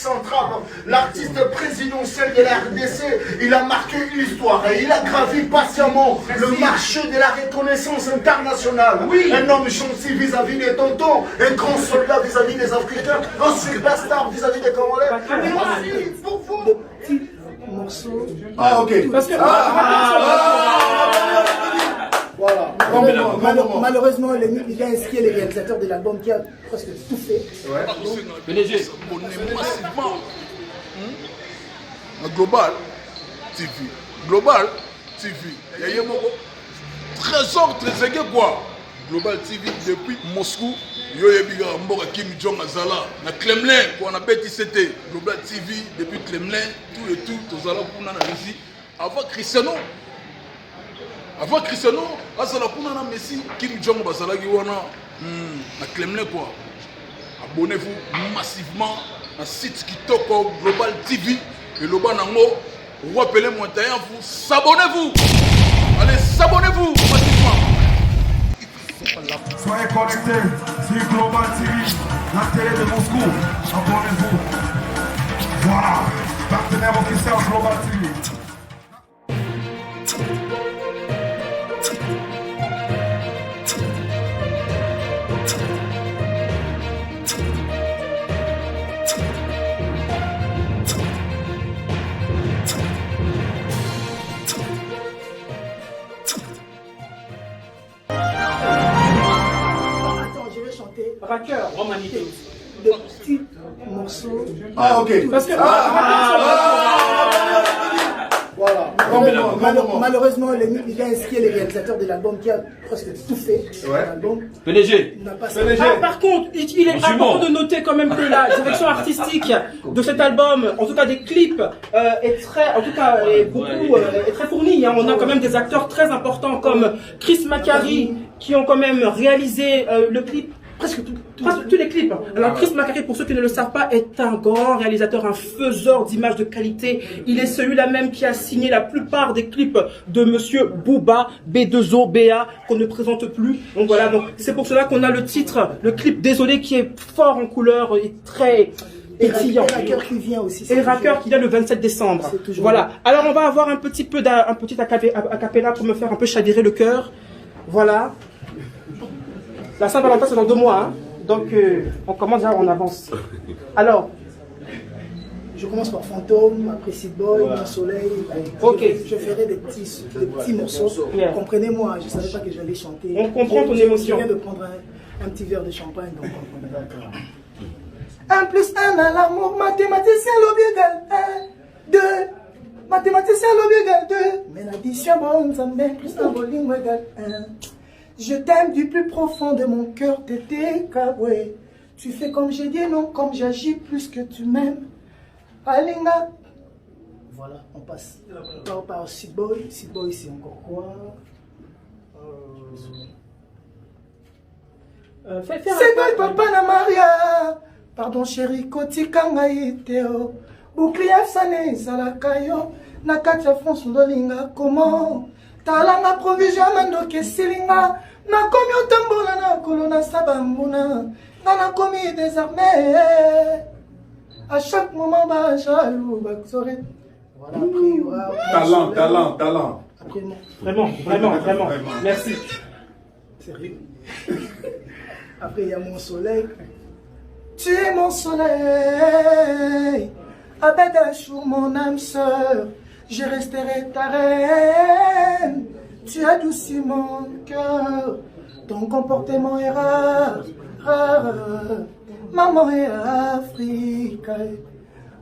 central, l'artiste présidentiel de la RDC. Il a marqué l'histoire et il a gravi patiemment le marché de la reconnaissance internationale. Oui. Un homme gentil vis-à-vis des tontons, un grand soldat vis-à-vis des Africains, un superstar vis-à-vis des Congolais. Et aussi, pour vous. Morceau. Ah, ok. Parce que, voilà. Malheureusement, il a inscrit les réalisateurs de l'album qui a presque tout fait. Ouais. Massivement. Global TV. Global TV. Il y a trésor très égé quoi. Global TV depuis Moscou. Yo yebiga mboka Kim Jong Azala na Kremlin ko na beti c'était Global TV depuis Kremlin tout tozala kuna na Russie avant Cristiano azala kuna na Messi Kim Jong bazala ki wana na Kremlin quoi. Abonnez-vous massivement à site Kitoko Global TV et le ban nango rappelez moi d'ailleurs vous s'abonnez-vous. Allez s'abonnez-vous massivement. Soyez connectés sur Global TV, la télé de Moscou. Abonnez-vous. Voilà, partenaire officiel Global TV. Racker, de petits morceaux. Ah, ok. Parce que, voilà. Malheureusement, il a inscrit les réalisateurs de l'album qui a presque tout fait. L'album. PDG. Par contre, il est important de noter quand même que la direction artistique de cet album, en tout cas des clips, est très fournie. Hein. On a quand même des acteurs très importants comme Chris Macari qui ont quand même réalisé le clip. Presque tous les clips. Alors Chris Macari, pour ceux qui ne le savent pas, est un grand réalisateur, un faiseur d'images de qualité. Il est celui-là même qui a signé la plupart des clips de Monsieur Booba, B2O, BA, qu'on ne présente plus. Donc voilà, donc c'est pour cela qu'on a le titre, le clip Désolé, qui est fort en couleur et très étillant. Et Racker qui vient aussi. Et Racker qui vient le 27 décembre. Voilà. Alors on va avoir un petit acapella pour me faire un peu chavirer le cœur. Voilà. La Saint-Valentin, c'est dans 2 mois, hein. Donc on commence déjà, on avance. Alors, je commence par Fantôme, après Seed Boy, Mon Soleil. Ok. Je ferai des petits morceaux. Comprenez-moi, je ne savais pas que j'allais chanter. On comprend ton émotion. Je viens de prendre un petit verre de champagne, donc d'accord. 1 plus 1 à l'amour, mathématicien, l'objet égale 1, 2. Mathématicien, l'objet égale 2. Mais l'addition, bon, ça me met plus un volume égale 1. Je t'aime du plus profond de mon cœur, t'étais Kabwe. Tu fais comme j'ai dit, non, comme j'agis, plus que tu m'aimes. Alinga. Voilà, on passe. On part par Seed Boy. Seed Boy, c'est encore quoi? C'est Boy, papa na Maria. Pardon, chérie, Koti Kangaïteo. Bouclier Sané, Zalakayo. Nakatia France, Lolinga, comment? Talanga provision mandoke silinga na komi otambola na kolona sabambuna na komi désarmé à chaque moment ba jaloux baksoré. Voilà, après Talent. Après, vraiment. Merci. Sérieux. Après il y a Mon Soleil. Tu es mon soleil. Abedachou mon âme sœur. Je resterai ta reine, tu adoucis mon cœur, ton comportement est rare, maman est africaine,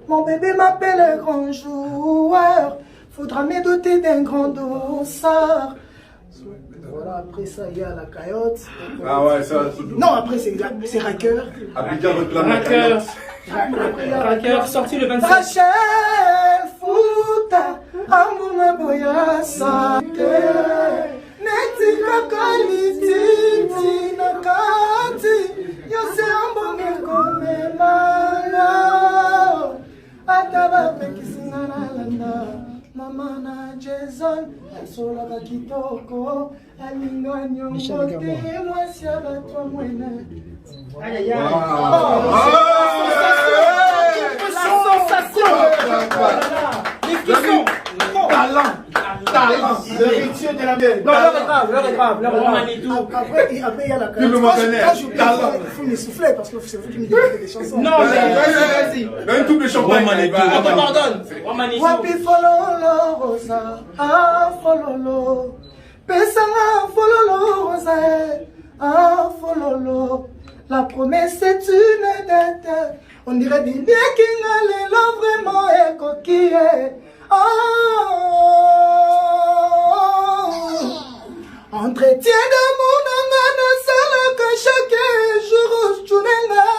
mon bébé m'appelle grand joueur, faudra me doter d'un grand dossard. Voilà, après ça il y a la caillotte. Ah ouais, ça. Non, après c'est Racker. Racker, sorti le 27. Rachel Fouta, Amouna Boya Sate, Netika Kalititi Nakati, Yose Ambonge Komelala, Ataba Pekisina Landa, Mamana Jason, Sola Kitoko, Alinga Nyongote, Mwasia Batwa Mwene. Aïe aïe aïe. Le rituel de la belle. Non, l'heure est grave, l'heure est grave. Après, il y a la carrière. Il faut me souffler parce que c'est vous qui me dites des chansons. Non, mais vas-y. Donne tout le champagne. On te pardonne. Wapi fololo rosa, ah fololo. Pesanga fololo rosa, ah fololo. La promesse est une dette. On dirait bien qu'il a l'élan vraiment est coquille. Entretien d'amour nanga sala que chaque jour ochudinenga,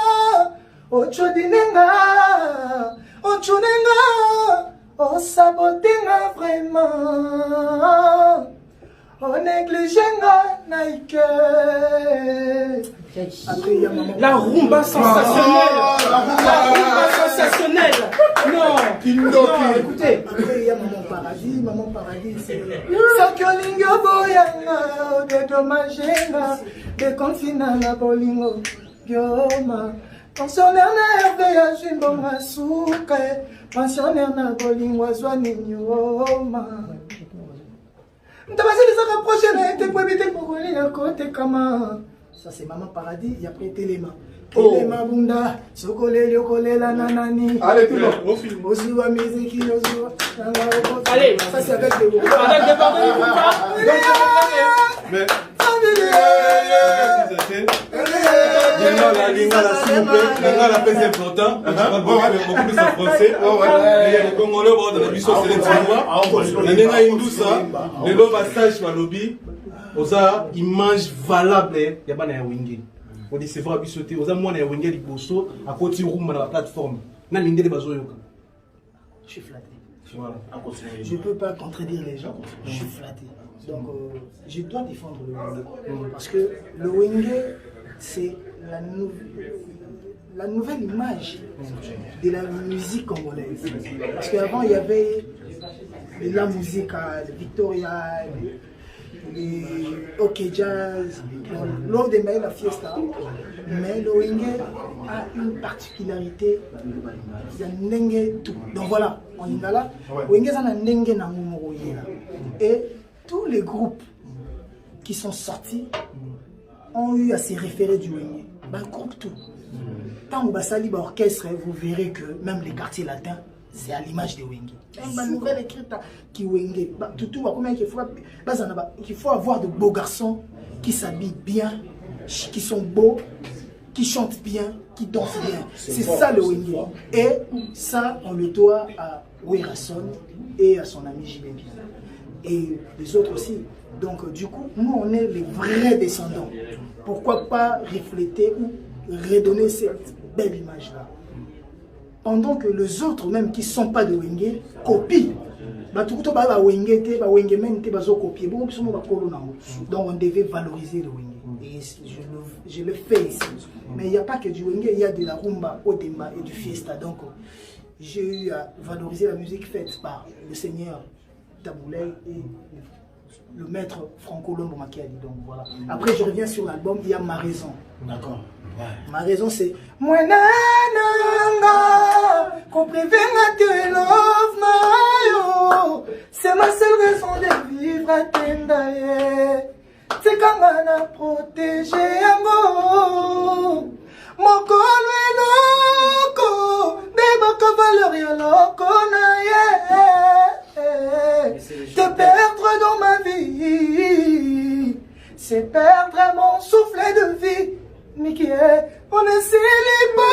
o sabotenga vraiment, o négligenga naike. La rumba sensationnelle. La rumba sensationnelle. Non, écoutez. Après, il y a Maman Paradis, c'est Sakyolingo Boyanga, dédommagenga, déconfina la bolingo, Bioma. Pensionnaire na herbe ya jimbo masuka, pensionnaire na bolingo zwani nyoma. Ntabasi les rapprocher na été pour éviter pour rouler à côté kama. Ça c'est Maman Paradis, et après Téléma. Téléma bunda, sokoleli okolela nanani. Allez tout le monde. Ozuwa musique, ozuwa. Allez, ça c'est avec des mots. Avec des pardons, ou pas? Mais la paix c'est important. Beaucoup plus en français. Les Congolais vont dans la mission c'est les Tinois. Les Néna Indoussa, les lobes à stage sur lobby. Osa image valable. Il y a pas de wingé. On dit c'est vrai à sauter. Osa moi na wingé liboso à côté room dans la plateforme. Na lingé de bazoyoka. Je suis flatté. Voilà. Je ne peux pas contredire les gens. Je suis flatté. Donc je dois défendre le wingé. Parce que le wingé c'est la nouvelle image de la musique congolaise. Parce qu'avant, il y avait la musique Victoria, les OK Jazz, lors des mails, la fiesta. Mais le wingé a une particularité, il y a n'enge tout. Donc voilà, on y va là. Wingé, ça n'a n'enge na mumoroyela. Et tous les groupes qui sont sortis ont eu à se référer du wingé. Ben, groupe tout. Tant que Bassali orchestre, vous verrez que même les quartiers latins, c'est à l'image de wingé. Une nouvelle écrite qui wingé. Tout il faut avoir de beaux garçons qui s'habillent bien, qui sont beaux, qui chantent bien, qui dansent bien. C'est ça le wingé. Et ça, on le doit à Werason et à son ami JB. Et les autres aussi. Donc du coup, nous on est les vrais descendants. Pourquoi pas refléter ou redonner cette belle image-là? Pendant que les autres, même qui ne sont pas de wingé, copient. Donc on devait valoriser le wingé. Et je le fais ici. Mais il n'y a pas que du wingé, il y a de la rumba, odemba et du fiesta. Donc j'ai eu à valoriser la musique faite par le seigneur Taboulay et le maître Franco Lombo Makiadi. Donc voilà. Après je reviens sur l'album, il y a Ma Raison. D'accord. Ouais. Ma raison c'est moi nanga comprenga te love mayo. C'est ma seule raison de vivre à Tendaye. C'est quand on a protégé yango. Mokolo eloko debaka valeur ya loko na ye. Te perdre dans ma vie, c'est perdre mon souffle de vie. Mikie, on est si libre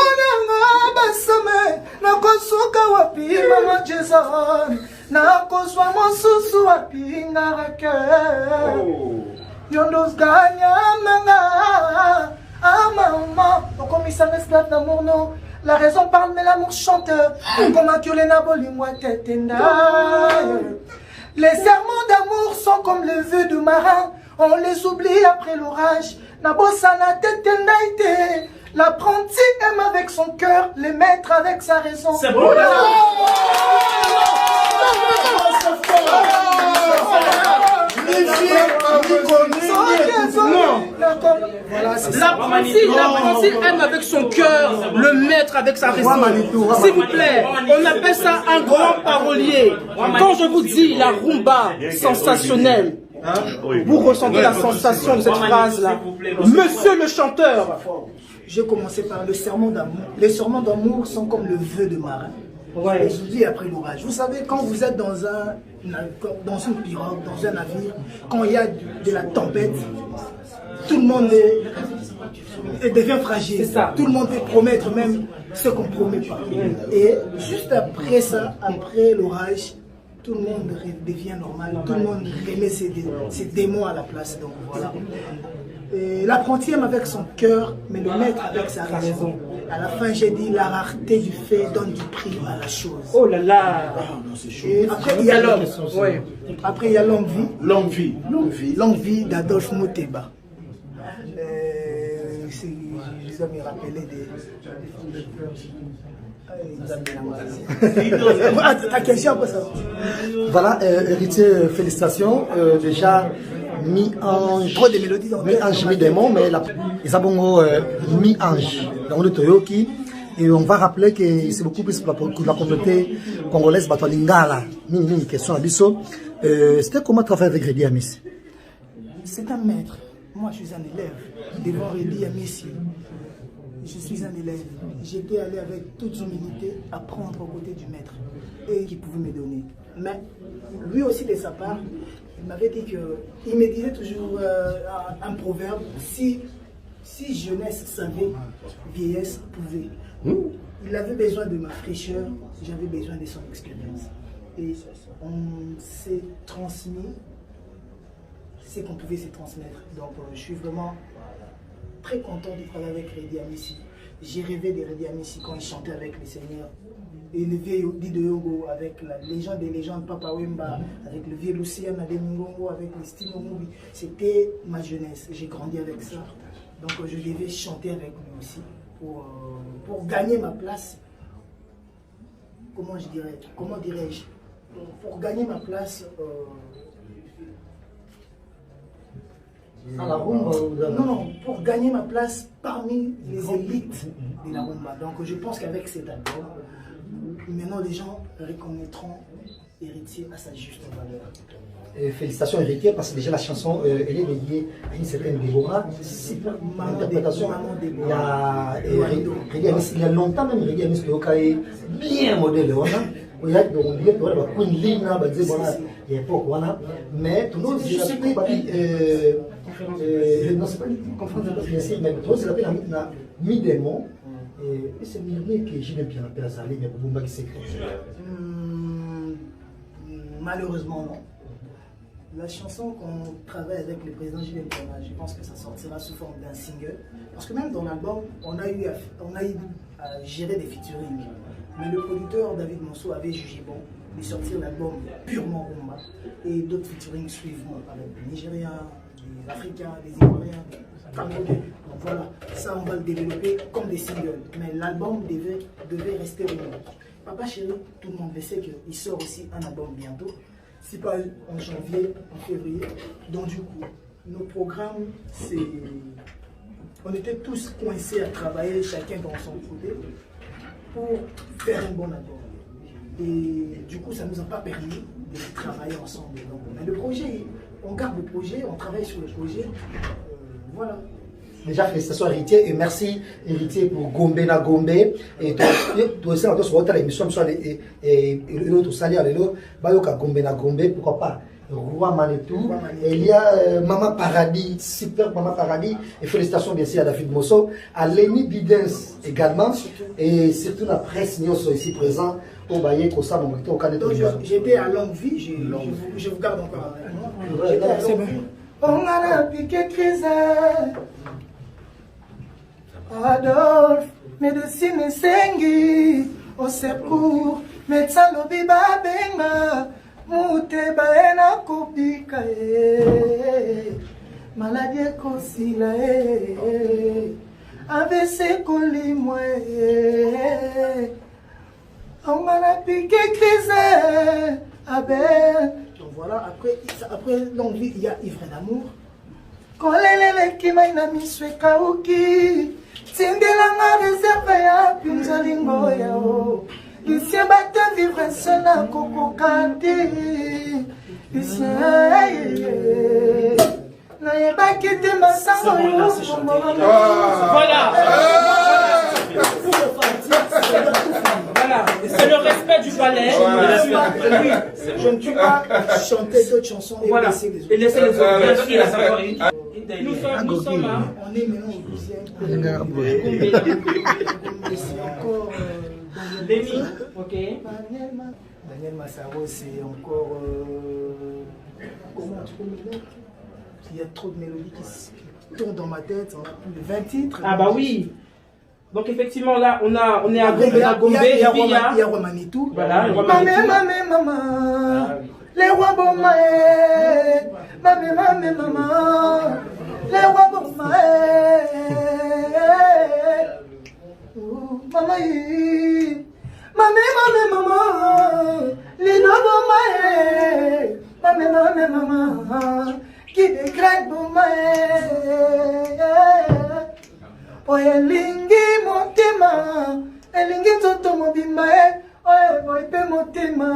basame, nakosuka wapi mama Jason, nakoswa mosusu wapi ngarake. Yondos ganya manga, ah maman, on commis un esclave d'amour non. La raison parle mais l'amour chante, comme un kiolena bolimwa tetenda. Les serments d'amour sont comme le vœu de marin, on les oublie après l'orage. Nabosana tetendaite, l'apprenti aime avec son cœur, le maître avec sa raison. C'est bon. Voilà, c'est ça. L'apprenti aime avec son cœur, le maître avec sa raison. S'il vous plaît, on appelle ça un grand parolier. Quand je vous dis la rumba sensationnelle, vous ressentez la sensation de cette phrase-là. Monsieur le chanteur. J'ai commencé par le serment d'amour. Les serments d'amour sont comme le vœu de marin. Ouais. Et je vous dis après l'orage. Vous savez, quand vous êtes dans une pirogue, dans un navire, quand il y a de la tempête, tout le monde devient fragile. Ça. Tout le monde peut promettre même ce qu'on ne promet pas. Et juste après ça, après l'orage, tout le monde devient normal. Tout le monde remet ses démons à la place. Donc voilà. L'apprenti aime avec son cœur, mais le maître avec sa raison. À la fin, j'ai dit la rareté du fait donne du prix à la chose. Oh là là. Et après, il y a l'homme. Ouais. Après, il y a longue vie. Longue vie. Longue vie d'Adolphe Mouteba. Je dois me rappeler des... Ta question après ça. Voilà, héritier, félicitations. Déjà, mi-ange. Trop de mélodies dans Mi-ange, mi-démon, mais ils ont mi-ange. Dans le Toyoki. Et on va rappeler que c'est beaucoup plus pour la communauté congolaise, Lingala. Une question à Bisso. C'était comment travailler avec Redi Amis? C'est un maître. Moi, je suis un élève. Devant Redi Amis, je suis un élève. J'étais allé avec toute humilité apprendre aux côtés du maître et qui pouvait me donner. Mais lui aussi, de sa part, il m'avait dit que, il me disait toujours un proverbe, si jeunesse savait, vieillesse pouvait. Il avait besoin de ma fraîcheur, j'avais besoin de son expérience. Et on s'est transmis ce qu'on pouvait se transmettre. Donc je suis vraiment très content de travailler avec Redi Amissi. J'ai rêvé de Redi Amissi quand il chantait avec les seigneurs. Et le vieux Dido Yogo avec la légende des légendes, Papa Wemba, avec le vieux Lucien Ademingongo, avec les Stimo Moubi. C'était ma jeunesse. J'ai grandi avec ça. Donc je devais chanter avec lui aussi pour gagner ma place. Comment dirais-je? Pour gagner ma place. Non, pour gagner ma place parmi les élites de la rumba. Donc je pense qu'avec cet album, maintenant les gens reconnaîtront Héritier à sa juste valeur. Félicitations Héritier, parce que déjà la chanson elle est dédiée à une certaine Déborah. Super interprétation. Il y a Redi Amis, il y a longtemps même Redi Amis est bien modèle. Il y a Queen Lina, il y a époque, mais tout le monde dit non, c'est pas une conférence de financier, mais tout c'est l'appel à mi-démon. Et c'est Mirné que j'ai bien appelé à Zali, mais pour Bumba qui s'écrit. Malheureusement, non. La chanson qu'on travaille avec le président Julien Bernard, je pense que ça sortira sous forme d'un single. Parce que même dans l'album, on a eu à gérer des featuring. Mais le producteur David Monceau avait jugé bon de sortir l'album purement rumba. Et d'autres featuring suivront avec les Nigériens, les Africains, les Ivoiriens, les Camerounais. Donc voilà, ça on va le développer comme des singles. Mais l'album devait rester rumba. Papa Chéri, tout le monde le sait qu'il sort aussi un album bientôt. Si pas en janvier, en février. Donc du coup, nos programmes, c'est... On était tous coincés à travailler, chacun dans son côté, pour faire un bon album. Et du coup, ça ne nous a pas permis de travailler ensemble. Donc, mais le projet, on garde le projet, on travaille sur le projet. Voilà. Déjà, félicitations Héritier et merci Héritier pour Gombe na Gombe. Et toi aussi, on doit se retrouver à l'émission et l'autre salaire, l'autre, Bayoka Gombe na Gombe, pourquoi pas Roi Manitou. Et il y a Maman Paradis, super Maman Paradis. Et félicitations bien sûr à David Mosso, à Lenny Bidens également. Et surtout la presse Nyos ici présent. Au Baye, au Sam, au Canet. J'étais à Longue Vie, je vous garde encore avec moi. J'étais à Longue Vie. On a piqué crise. Adolphe, médecine sengi, au secours, médecin lobi babenga, muteba ena kopika maladie kosila AVC kolimwe, on a piqué crise, Abel. Donc voilà, après Longue Vie, il y a Ivre d'amour. koleleleki mai na miso ekauki tindelanga reserve ya pinzolingo yao Lucien bato vivre seul na kokoka te Lucien nayebaki te masango yo Voilà. Voilà, c'est le respect du palais. Oui, je ne suis pas chanter d'autres chansons et Voilà, laisser les autres. et laisser les autres. Bien sûr, il a savoir. Nous sommes là. On est maintenant au deuxième. C'est encore Lémi, ok. Daniel Massaro, c'est encore. Comment tu peux me dire? Il y a trop de mélodies qui tournent dans ma tête. On a plus de 20 titres. Ah bah oui. Donc effectivement là, on est à Gombe, Il y a et puis Romanitou. voilà, le roi Mamé, Manitou. mamé, maman. Les rois Bomae. Mamé, mamé, maman. Les rois Bomae. Maman, mamé, mamé, maman. Les rois Bomae. Mamé, mamé, maman. Qui décrète Bomae. Oye lingi motema, elingi nzoto mobimba oye boy pe motema,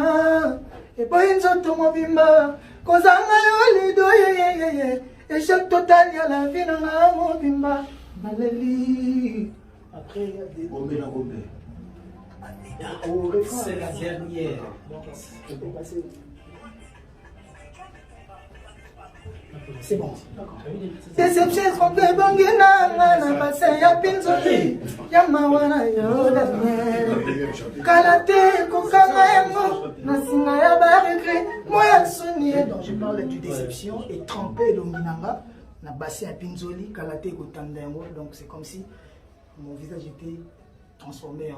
e boy nzoto mobimba, kozanga yo lido ye, échec total ya la vie na mobimba, maleli. Après il y a des Gombe na Gombe. C'est la dernière. C'est bon. Déception trompe bongi na passé ya pinzoli ya mawana yo dernier. Kalate kokanga yango na singa ya baregret moya soni donc je parle du déception et trempé dominanga na bassin ya pinzoli kalate kotanda yango donc c'est comme si mon visage était transformé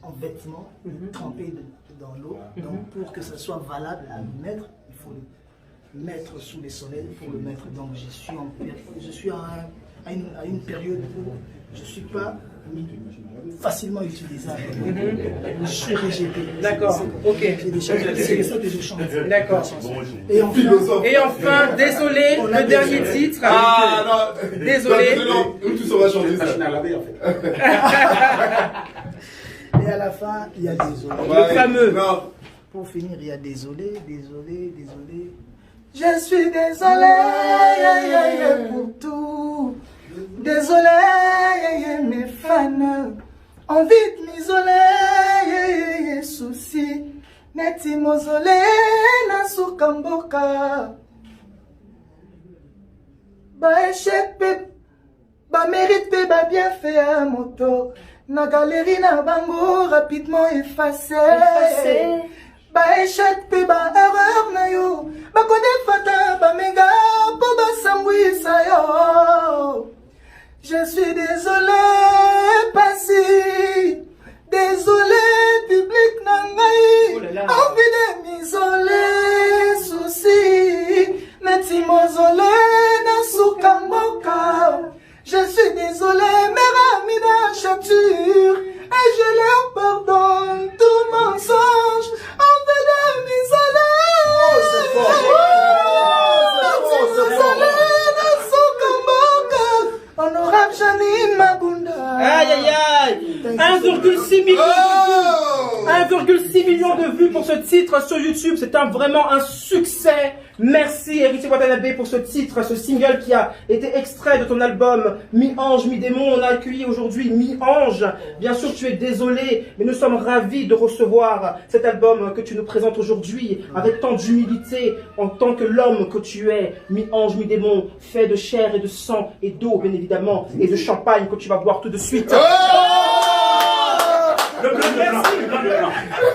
en vêtements trempé dans l'eau donc pour que ça soit valable à mettre il faut mettre sous les soleils pour le mettre. Donc je suis à une période où je ne suis pas facilement utilisable. Je suis rejeté. D'accord, ok. C'est ça que je chante. D'accord. Et enfin, désolé, le dernier titre. Ah non, désolé. Où tu sauras chanter ça? Et à la fin, il y a désolé. Le fameux. Non. Pour finir, il y a désolé. Je suis désolé pour tout. Désolé mes fans. Envie de m'isoler, souci. Neti mozolé na sukamboka. Ba échec pe, ba mérite pe, ba bien fait à moto. Na galerie na bango rapidement effacé. Ba échec pe, ba erreur na yo. Ba kode fata, ba mega, po ba sambwisa yo. Je suis désolé, passé. Désolé, public nangai. Envie de m'isoler, souci. Neti mozolé na sukamboka. Je suis désolé, mes amis d'acharture. Et je leur pardonne tout mensonge. Envie de m'isoler. Honorable Janine Mabunda. Aïe aïe aïe. 1,6 million de vues. 1,6 million de vues pour ce titre sur YouTube. C'est vraiment un succès. Merci Héritier Watanabe pour ce titre, ce single qui a été extrait de ton album Mi-Ange, Mi-Démon. On a accueilli aujourd'hui Mi-Ange. Bien sûr, tu es désolé, mais nous sommes ravis de recevoir cet album que tu nous présentes aujourd'hui avec tant d'humilité en tant que l'homme que tu es. Mi-Ange, Mi-Démon, fait de chair et de sang et d'eau, bien évidemment, et de champagne que tu vas boire tout de suite.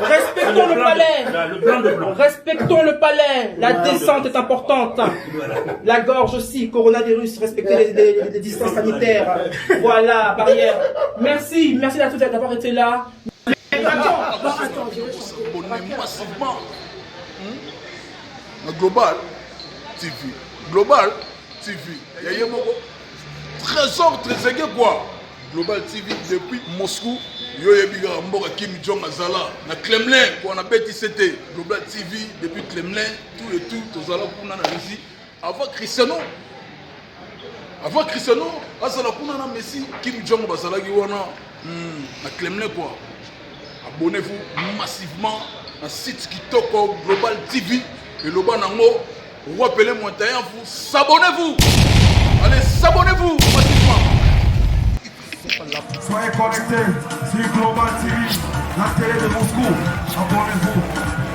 Respectons le palais. Respectons le palais. La descente est importante. La gorge aussi. Coronavirus. Respectez les distances sanitaires. Voilà, barrière. Merci à tous d'avoir été là. Attends, je vais s'abonner massivement. Global TV. Global TV. Yaya Moko. Trésor, très quoi. Global TV depuis Moscou. Yo yebiga mboka Kim Jong Azala na Kremlin qu'on a bêti c'était Global TV depuis Kremlin tout et tout tozala pour na Russie avant Cristiano avant Cristiano azala kuna na Messi Kim Jong bazalaki wana na Kremlin quoi. Abonnez-vous massivement à site Kitoko Global TV et le banango rappelez moi d'ailleurs vous s'abonnez-vous. Allez s'abonnez-vous massivement. Soyez connectés sur Global TV, la télé de Moscou. Abonnez-vous.